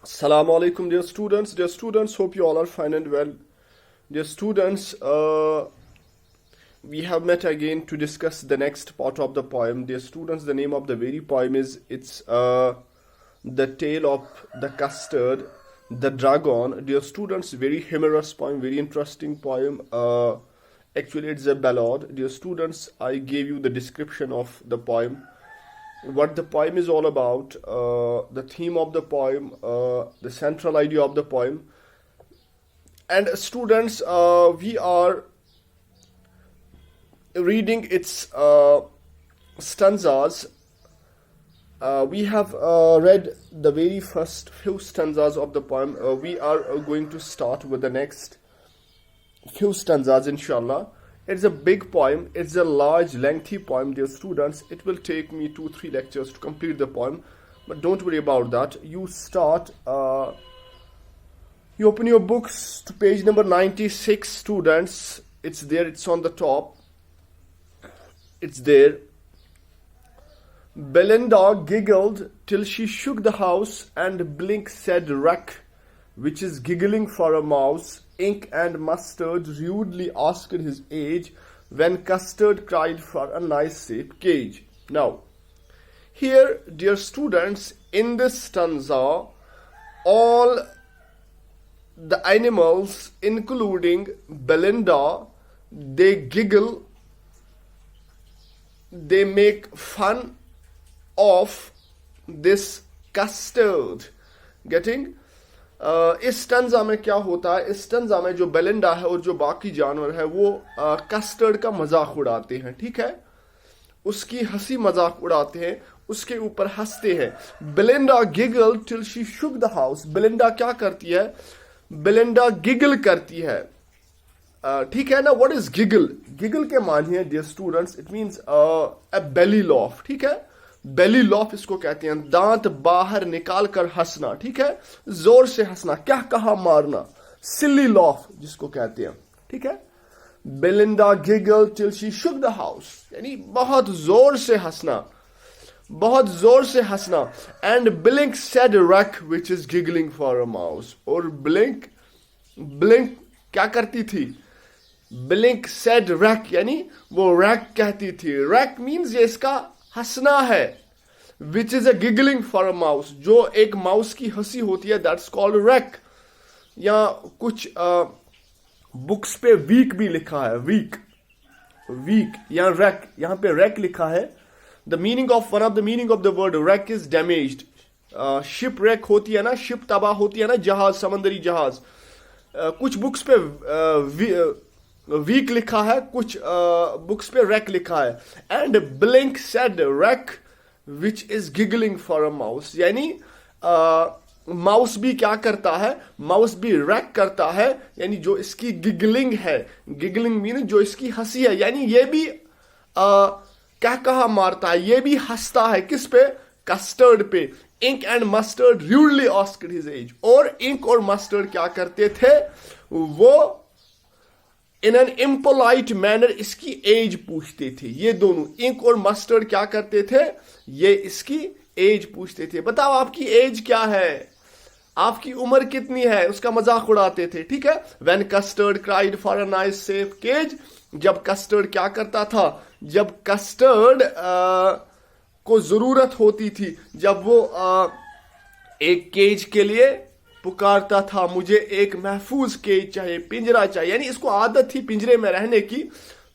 Assalamu alaikum, dear students. Dear students, hope you all are fine and well. Dear students, we have met again to discuss the next part of the poem. Dear students, the name of the very poem is The Tale of the Custard, the Dragon. Dear students, very humorous poem, very interesting poem. Actually, it's a ballad. Dear students, I gave you the description of the poem, what the poem is all about, the theme of the poem, the central idea of the poem. And students, we are reading its stanzas. We have read the very first few stanzas of the poem. We are going to start with the next few stanzas, inshallah. It's a big poem. It's a large, lengthy poem, dear students. It will take me 2-3 lectures to complete the poem. But don't worry about that. You start, you open your books to page number 96, students. It's there, it's on the top. It's there. Belinda giggled till she shook the house, and Blink said "Wreck," which is giggling for a mouse. Ink and Mustard rudely asked his age, when Custard cried for a nice safe cage. Now, here, dear students, in this stanza, all the animals, including Belinda, they giggle, they make fun of this Custard. Getting? इस stanza में क्या होता है, इस stanza में जो Belinda है और जो बाकी जानवर है वो कस्टर्ड का मजाक उड़ाते हैं, ठीक है, उसकी हंसी मजाक उड़ाते हैं, उसके ऊपर हंसते हैं. Belinda giggle till she shook the house. Belinda क्या करती है, बेलिंडा गिगल करती है, ठीक है ना. What is giggle? गिगल के मानिए dear students, it means a belly laugh, ठीक है. बेली लॉफ इसको कहते हैं, दांत बाहर निकाल कर हंसना, ठीक है, जोर से हंसना, क्या कहा मारना, सिली लॉफ जिसको कहते हैं, ठीक है. Belinda giggle till she shook the house, यानी बहुत जोर से हंसना, बहुत जोर से हंसना. And blink said rack which is giggling for a mouse. और ब्लिंक क्या करती थी, ब्लिंक सेड रैक, यानी वो रैक कहती थी. रैक मीन्स ये इसका हंसना है. Which is a giggling for a mouse, जो एक माउस की हंसी होती है, दैट्स कॉल्ड रैक. या कुछ बुक्स पे वीक भी लिखा है, वीक या रैक, यहां पे रैक लिखा है. The meaning of one of the meaning of the word rack is damaged. Ship rack होती है ना, शिप तबाह होती है ना, जहाज, समंदरी जहाज. कुछ बुक्स पे वीक लिखा है, कुछ बुक्स पे रैक लिखा है. And blink said rack which is giggling for a mouse, यानी माउस भी क्या करता है, माउस भी रैक करता है, यानी जो इसकी गिगलिंग है, गिगलिंग मीन जो इसकी हंसी है, यानी ये भी क्या कहा मारता है, ये भी हंसता है. किस पे, कस्टर्ड पे. Ink and mustard rudely asked his age. और इंक और मस्टर्ड क्या करते थे, वो इन एन इम्पोलाइट मैनर इसकी एज पूछते थे. ये दोनों, इंक और मस्टर्ड क्या करते थे, ये इसकी एज पूछते थे. बताओ आपकी एज क्या है, आपकी उम्र कितनी है, उसका मजाक उड़ाते थे, ठीक है. When custard cried for a nice safe cage, जब कस्टर्ड क्या करता था, जब कस्टर्ड को जरूरत होती थी, जब वो एक केज के लिए पुकारता था, मुझे एक महफूज केज चाहिए, पिंजरा चाहिए, यानी इसको आदत थी पिंजरे में रहने की.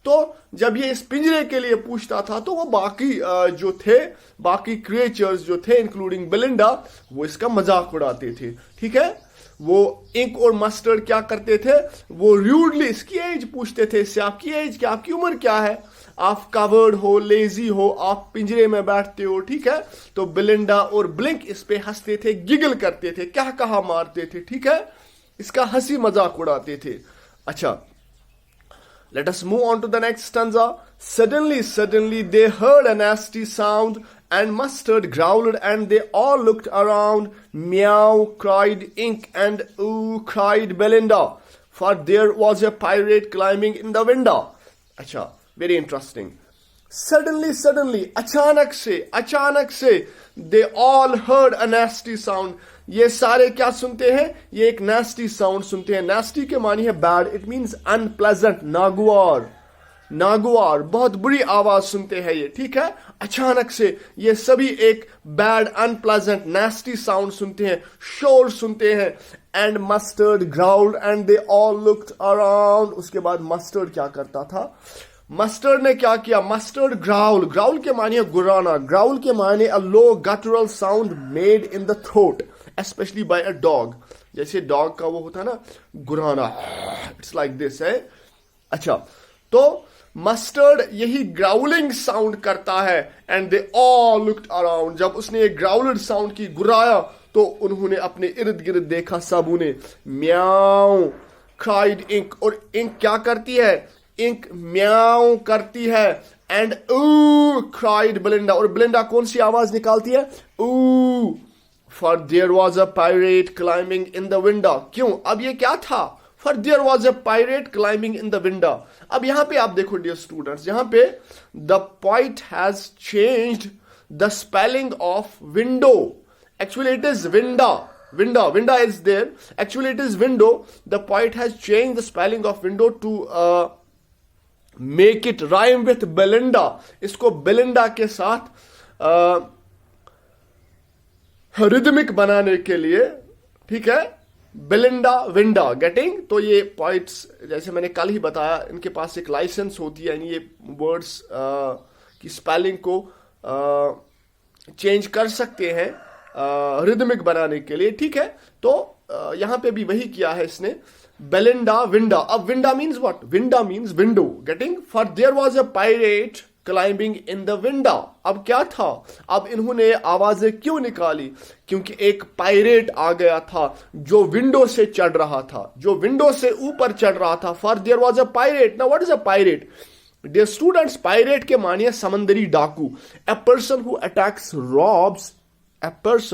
तो जब ये इस पिंजरे के लिए पूछता था, तो वो बाकी जो थे, बाकी क्रिएचर्स जो थे, इंक्लूडिंग बेलिंडा, वो इसका मजाक उड़ाते थे, ठीक है. वो इंक और मस्टर्ड क्या करते थे, वो रूडली इसकी एज पूछते थे, इससे आपकी एज क्या, आपकी उम्र क्या है, आप कवर्ड हो, लेजी हो, आप पिंजरे में बैठते हो, ठीक है. तो बेलिंडा और ब्लिंक इस पे हंसते थे, गिगल करते थे, क्या कहा मारते थे, ठीक है, इसका हंसी मजाक उड़ाते थे. अच्छा, let us move on to the next stanza. Suddenly they heard a nasty sound, and Mustard growled, and they all looked around. Meow, cried Ink, and ooh, cried Belinda, for there was a pirate climbing in the window. अच्छा, very interesting. Suddenly, अचानक से, they all heard a nasty sound. ये सारे क्या सुनते हैं? ये एक नास्टी साउंड सुनते हैं। नास्टी के मानी है बैड, इट मीन्स अनप्लेजेंट, नागवार, नागवार, बहुत बुरी आवाज सुनते हैं ये, ठीक है। अचानक से ये सभी एक बैड, अनप्लेजेंट, नास्टी साउंड सुनते हैं, शोर सुनते हैं। And mustard growled and they all looked around. उसके बाद मस्टर्ड क्या करता था? मस्टर्ड ने क्या किया? मस्टर्ड ग्राउल, ग्राउल के माने गुराना, ग्राउल के माने a low guttural sound made in the throat especially by a dog. जैसे डॉग का वो होता है ना गुराना, इट्स लाइक दिस है। अच्छा, तो मस्टर्ड यही ग्राउलिंग साउंड करता है। And they all looked around, जब उसने ये ग्राउल्ड साउंड की, गुराया, तो उन्होंने अपने इर्द गिर्द देखा, सबू ने। म्याऊ क्राइड इंक, और इंक क्या करती है? इंक म्याऊ करती है। एंड ऊ क्राइड बेलिंडा, और बेलिंडा कौन सी आवाज निकालती है? ऊ। For there was a pirate climbing in the window. क्यों? अब ये क्या था? For there was a pirate climbing in the window. अब यहां पे आप देखो डियर स्टूडेंट्स, यहां पे the poet has changed the spelling of window. Actually it is winda, window is there, actually it is window. The poet has changed the spelling of window to make it rhyme with Belinda. इसको Belinda के साथ rhythmic बनाने के लिए, ठीक है, Belinda विंडा getting. तो ये पॉइंट्स जैसे मैंने कल ही बताया, इनके पास एक लाइसेंस होती है, यानी ये वर्ड्स की स्पेलिंग को चेंज कर सकते हैं रिदमिक बनाने के लिए, ठीक है। तो यहां पे भी वही किया है इसने, बेलिंडा विंडा। अब winda means what? Winda means window getting. For there was a pirate climbing in the winda. अब क्या था? अब इन्होंने आवाजें क्यों निकाली? क्योंकि एक पायरेट आ गया था जो विंडो से चढ़ रहा था, जो विंडो से ऊपर चढ़ रहा था। For there was a pirate. Now what is a pirate? Dear students, pirate के मानिए समंदरी डाकू। A person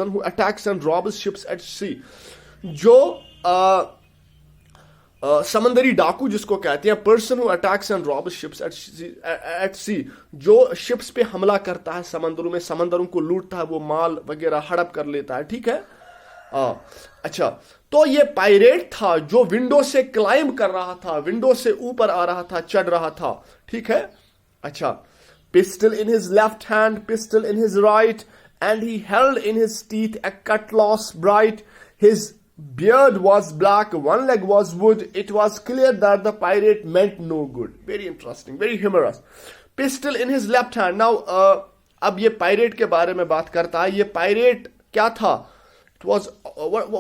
who attacks and robs ships at sea. जो समंदरी डाकू जिसको कहते हैं, person who attacks and robs ships at sea, जो शिप्स पे हमला करता है समंदरों में, समंदरों को लूटता है, वो माल वगैरह हड़प कर लेता है, ठीक है। अच्छा, तो ये पायरेट था जो विंडो से क्लाइंब कर रहा था, विंडो से ऊपर आ रहा था, चढ़ रहा था, ठीक है। अच्छा, pistol in his left hand, pistol in his right, and he held in his teeth a cutlass bright. His beard was black, one leg was wood. It was clear that the pirate meant no good. Very interesting, very humorous. Pistol in his left hand. Now, अब ये pirate के बारे में बात करता है। ये pirate क्या था? It was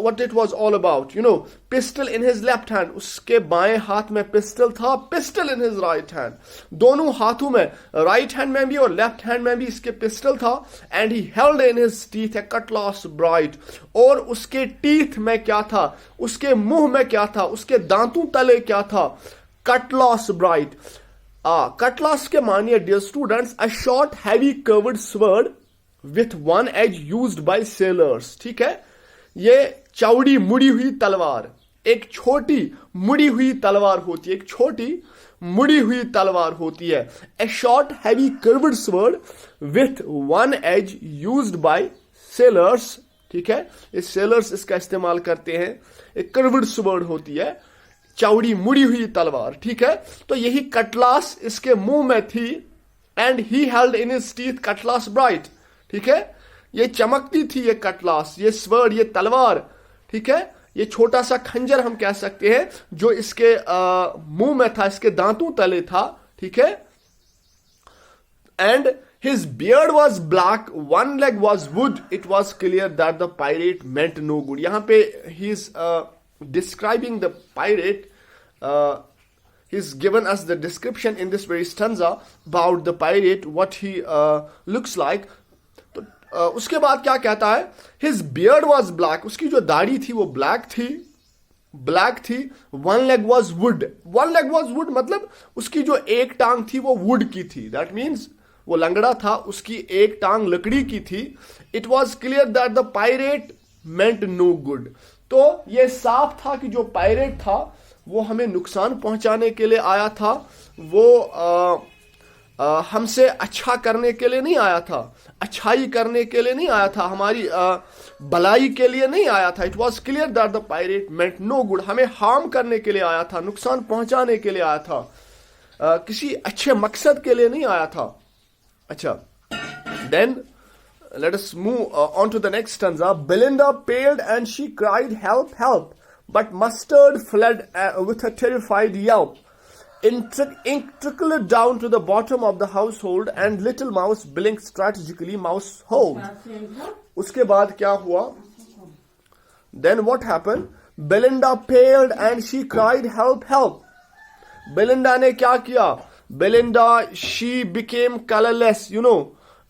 what it was all about, you know. Pistol in his left hand. उसके बाएं हाथ में पिस्टल था, pistol in his right hand. दोनों हाथों में, राइट हैंड में भी और लेफ्ट हैंड में भी इसके पिस्टल था। And he held in his teeth a cutlass bright. और उसके टीथ में क्या था? उसके मुंह में क्या था? उसके दांतों तले क्या था? Cutlass bright. Cutlass के मानिए dear students, a short heavy curved sword with one edge used by sailors, ठीक है। ये चौड़ी मुड़ी हुई तलवार, एक छोटी मुड़ी हुई तलवार होती है, एक छोटी मुड़ी हुई तलवार होती है। A short heavy curved sword with one edge used by sailors, ठीक है। ये sailors इसका इस्तेमाल करते हैं। एक curved sword होती है, चौड़ी मुड़ी हुई तलवार, ठीक है। तो यही कटलास इसके मुंह में थी। And he held in his teeth cutlass bright, ठीक है। ये चमकती थी ये कटलास, ये स्वर्ड, ये तलवार, ठीक है। ये छोटा सा खंजर हम कह सकते हैं जो इसके मुंह में था, इसके दांतों तले था, ठीक है। And his beard was black, one leg was wood, it was clear that the pirate meant no good. यहां पे he is describing the pirate, he's given us the description in this very stanza about the pirate, what he looks like. तो उसके बाद क्या कहता है? His beard was black. उसकी जो दाढ़ी थी वो ब्लैक थी। One leg was wood. One leg was wood मतलब उसकी जो एक टांग थी वो वुड की थी. That means वो लंगड़ा था, उसकी एक टांग लकड़ी की थी. It was clear that the pirate meant no good. तो ये साफ था कि जो पायरेट था वो हमें नुकसान पहुंचाने के लिए आया था। वो हमसे अच्छा करने के लिए नहीं आया था, अच्छाई करने के लिए नहीं आया था, हमारी भलाई के लिए नहीं आया था. It was clear that the pirate meant no good. हमें हार्म करने के लिए आया था, नुकसान पहुंचाने के लिए आया था, किसी अच्छे मकसद के लिए नहीं आया था. अच्छा, then let us move on to the next stanza. Belinda paled and she cried, "Help, help!" But Mustard fled with a terrified yelp. Ink trickled down to the bottom of the household, and Little Mouse blinked strategically. Mouse hold. उसके बाद क्या हुआ? Then what happened? Belinda paled and she cried, "Help, help!" Belinda ने क्या किया? Belinda, she became colorless. You know,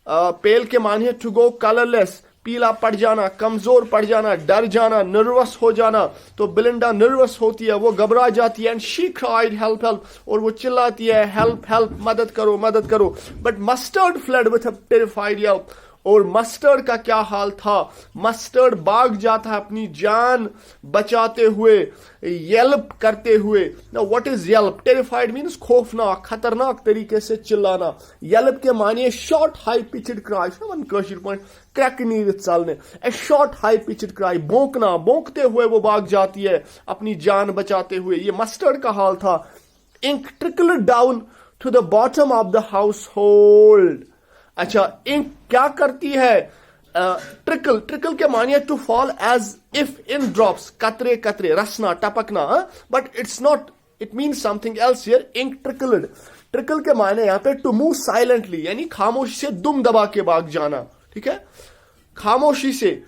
पेल के माने to go colourless, पीला पड़ जाना, कमजोर पड़ जाना, डर जाना, नर्वस हो जाना. तो बिलिंडा नर्वस होती है, वो घबरा जाती है. And she cried help help, और वो चिल्लाती है हेल्प हेल्प, मदद करो मदद करो. But mustard flood with a terrified Yelp. और मस्टर्ड का क्या हाल था? मस्टर्ड भाग जाता है अपनी जान बचाते हुए, येल्प करते हुए. Now what is yelp? Terrified means खौफनाक, खतरनाक तरीके से चिल्लाना. येल्प के माने शॉर्ट हाई पिचड क्राई. वन कशिर पॉइंट क्रैक नीर चलने. A short high pitched cry, भौंकना, भौंकते हुए वो भाग जाती है अपनी जान बचाते हुए. ये मस्टर्ड का हाल था. Ink trickled down to the bottom of the household. अच्छा, इंक क्या करती है? ट्रिकल, ट्रिकल के मानिए to fall as if in drops, कतरे कतरे, रसना, टपकना. But it's not, it means something else here. Ink trickled, trickle के माने यहां पे टू मूव साइलेंटली, यानी खामोशी से दुम दबा के भाग जाना. ठीक है, खामोशी से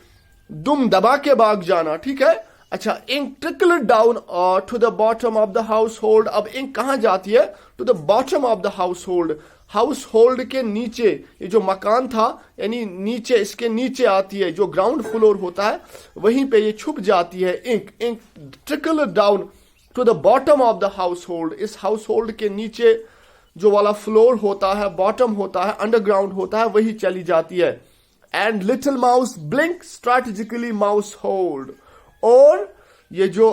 दुम दबा के भाग जाना. ठीक है. अच्छा, ink trickled down to the bottom of the household. अब इंक कहां जाती है? To the bottom of the household. Household के नीचे, ये जो मकान था, यानी नीचे, इसके नीचे आती है, जो ग्राउंड फ्लोर होता है वहीं पे ये छुप जाती है. Ink, ink trickle down to the bottom of the household. इस हाउस होल्ड के नीचे जो वाला फ्लोर होता है, बॉटम होता है, अंडरग्राउंड होता है, वही चली जाती है. And little mouse blink strategically mouse hold. और ये जो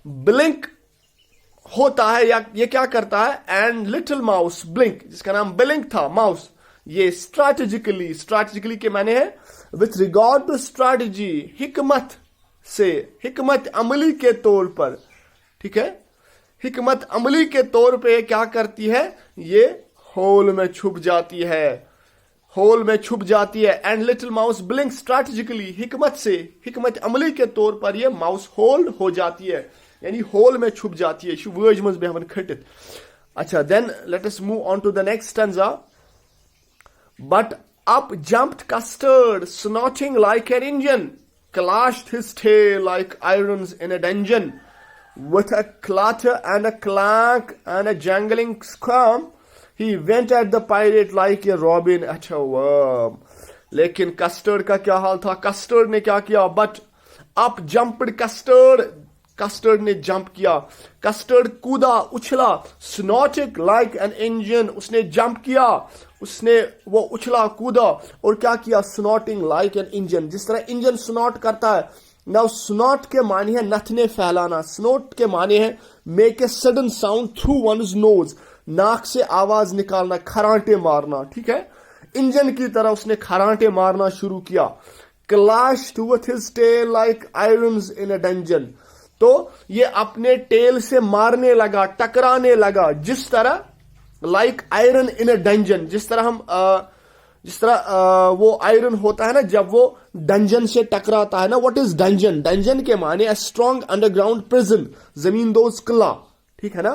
ब्लिंक होता है, या ये क्या करता है? एंड लिटिल माउस ब्लिंक, जिसका नाम ब्लिंक था, माउस, ये स्ट्रैटेजिकली, स्ट्रैटेजिकली के माने है विथ रिगार्ड टू स्ट्रैटेजी, हिकमत से, हिकमत अमली के तौर पर. ठीक है, हिकमत अमली के तौर पे क्या करती है? ये होल में छुप जाती है, होल में छुप जाती है. And little mouse blink strategically, हिकमत से, हिकमत अमली के तौर पर ये माउस होल्ड हो जाती है, यानी होल में छुप जाती है. वर्ज मज बेहवन खटित. अच्छा, then let us move on to the next stanza. But up jumped custard snorting like an engine, clashed his tail like irons in a dungeon. With a clatter and a clank and a jangling scream, he went at the pirate like a robin at a worm. लेकिन custard का क्या हाल था? Custard ने क्या किया? But up jumped custard, custard ने jump किया, custard कूदा, उछला. स्नॉटिक लाइक एन इंजन, उसने जंप किया, उसने वो उछला कूदा. और क्या किया? स्नॉटिंग लाइक एन इंजन, जिस तरह इंजन स्नॉट करता है. नाउ स्नॉट के माने है नथने फैलाना, स्नॉट के माने है make a sudden sound through one's nose, नाक से आवाज निकालना, खरांटे मारना. ठीक है, इंजन की तरह उसने खरांटे मारना शुरू किया. Clashed with his tail like irons in a dungeon. तो ये अपने टेल से मारने लगा, टकराने लगा, जिस तरह like iron in a dungeon, जिस तरह हम जिस तरह वो आयरन होता है ना जब वो डंजन से टकराता है ना. What is dungeon? डंजन के माने अ स्ट्रॉन्ग अंडरग्राउंड प्रिजन, जमींदोज किला. ठीक है ना,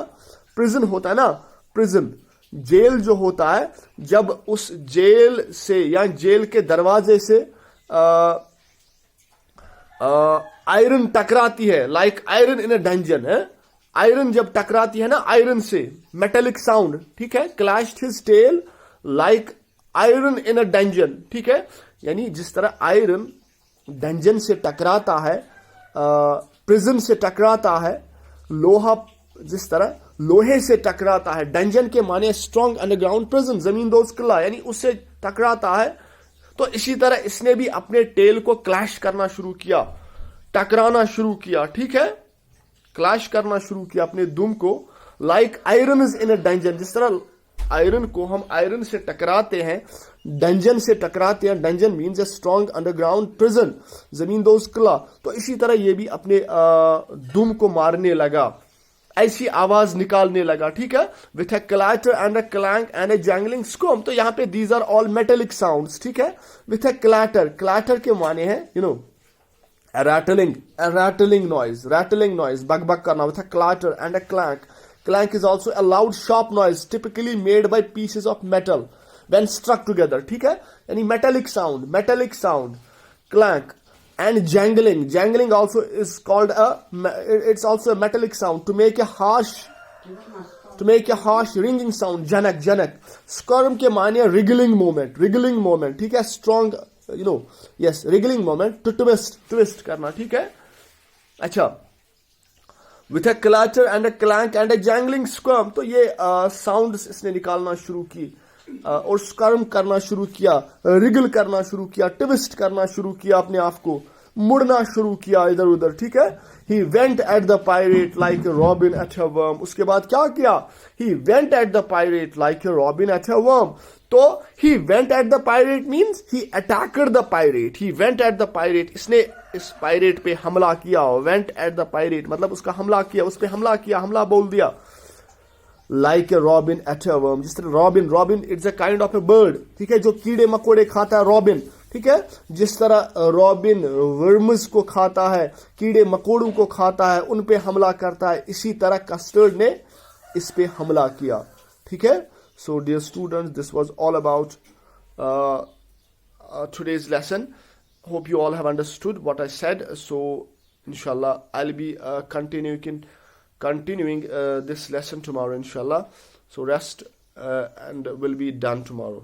प्रिजन होता है ना, प्रिजन जेल जो होता है, जब उस जेल से या जेल के दरवाजे से आयरन टकराती है, like iron in a dungeon है. आयरन जब टकराती है ना आयरन से, मेटेलिक साउंड. ठीक है, clashed his tail like iron in a dungeon. ठीक है, यानी जिस तरह आयरन डंजन से टकराता है, प्रिजन से टकराता है, लोहा जिस तरह लोहे से टकराता है. डंजन के माने स्ट्रॉन्ग अंडरग्राउंड प्रिजन, जमींदोज किला, यानी उससे टकराता है. तो इसी तरह इसने भी अपने टेल को क्लैश करना शुरू किया, टकराना शुरू किया. ठीक है, क्लैश करना शुरू किया अपने दुम को, like iron is in a dungeon, जिस तरह आयरन को हम आयरन से टकराते हैं, डंजन से टकराते हैं, dungeon means a strong underground prison, जमींदोज किला, तो इसी तरह ये भी अपने दुम को मारने लगा, ऐसी आवाज निकालने लगा, ठीक है, with a clatter and a clank and a jangling squirm. तो यहां पे these are all metallic sounds, ठीक है, विथ ए क्लैटर, क्लैटर के माने हैं you know rattling noise, bug करना, with a clatter and a clank. Clank is also a loud sharp noise typically made by pieces of metal when struck together, ठीक है, यानी metallic sound, clank. And jangling also is called it's also a metallic sound to make a harsh ringing sound, janak. Skirm के माने wriggling moment, ठीक है, strong yes, wriggling moment, to twist करना, ठीक है। अच्छा, with a clatter and a clank and a jangling squirm, तो ये sounds इसने निकालना शुरू की और स्कर्म करना शुरू किया, रिगल करना शुरू किया, ट्विस्ट करना शुरू किया, अपने आप को मुड़ना शुरू किया इधर उधर, ठीक है। He went at the pirate like a robin at a worm. उसके बाद क्या किया? He went at the pirate like a robin at a worm. तो he went at the pirate means he attacked the pirate. He went at the pirate. इसने इस pirate पे हमला किया. Went at the pirate मतलब उसका हमला किया, उस पे हमला किया, हमला बोल दिया. Like a robin at a worm. जिस तरह robin it's a kind of a bird, ठीक है, जो कीड़े मकोड़े खाता है, robin, ठीक है, जिस तरह रॉबिन वर्म्स को खाता है, कीड़े मकोड़ों को खाता है, उन पे हमला करता है, इसी तरह कस्टर्ड ने इस पे हमला किया, ठीक है। So dear students, this was all about today's lesson. Hope you all have understood what I said. So inshallah I'll be continuing this lesson tomorrow, inshallah. So rest and will be done tomorrow.